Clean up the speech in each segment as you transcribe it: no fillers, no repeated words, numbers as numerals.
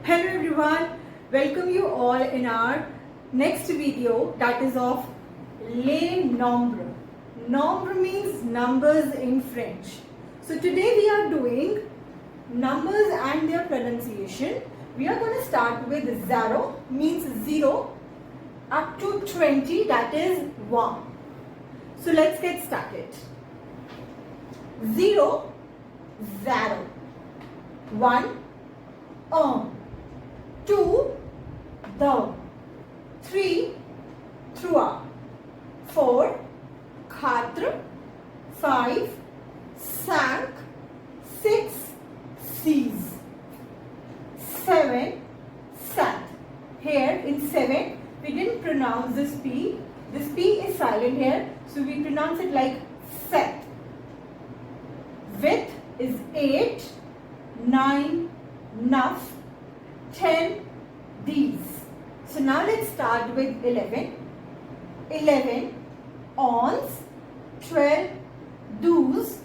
Hello everyone, welcome you all in our next video, that is of les nombres. Nombre means numbers in French. So today we are doing numbers and their pronunciation. We are going to start with 0 means 0 up to 20, that is 1. So let's get started. 0, 0, 1, 2, the, 3, trois, 4, quatre, 5, cinq, 6, six, 7, sept. Here in 7 we didn't pronounce this P. This P is silent here, so we pronounce it like set. With is 8, 9, neuf, 10, these. So now let's start with 11. 11, onze, 12, douze,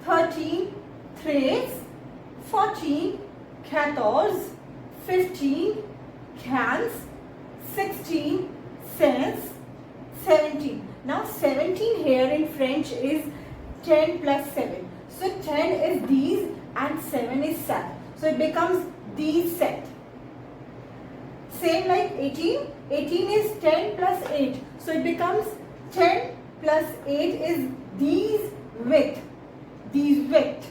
13, treize, 14, quatorze, 15, quinze, 16, seize, 17. Now 17 here in French is 10 plus 7. So 10 is these and 7 is set. So it becomes these set. Same like 18. 18 is 10 plus 8. So it becomes 10 plus 8 is these width. These width.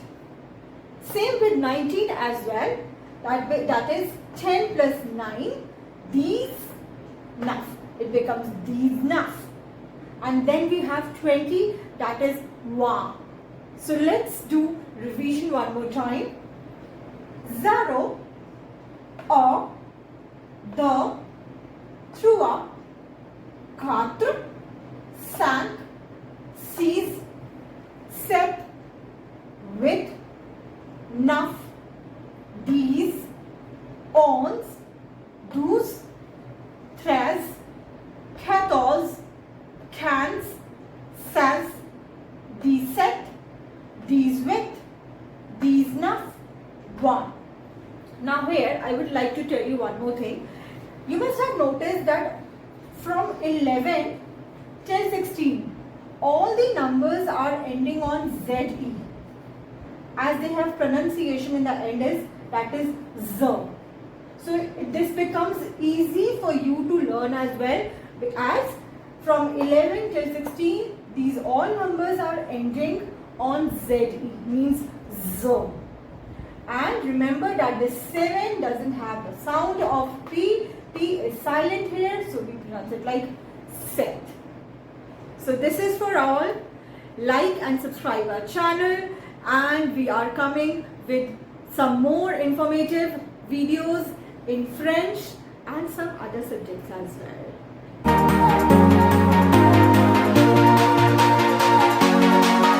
Same with 19 as well. That is 10 plus 9. These neuf. It becomes these neuf. And then we have 20, that is 1. So let's do revision one more time. 0, un, deux, trois, quatre, cinq, six, sept, huit, neuf, dix, onze, douze, treize, quatorze, quinze, seize, dix-sept, dix-huit, dix-neuf, 1. Now here I would like to tell you one more thing. You must have noticed that from 11 till 16 all the numbers are ending on ZE, as they have pronunciation in the end is, that is Z. So this becomes easy for you to learn as well, as from 11 till 16 these all numbers are ending on ZE, means Z. And remember that the 7 doesn't have the sound of P. P is silent here, so we pronounce it like set. So this is for all. Like and subscribe our channel, and we are coming with some more informative videos in French and some other subjects as well.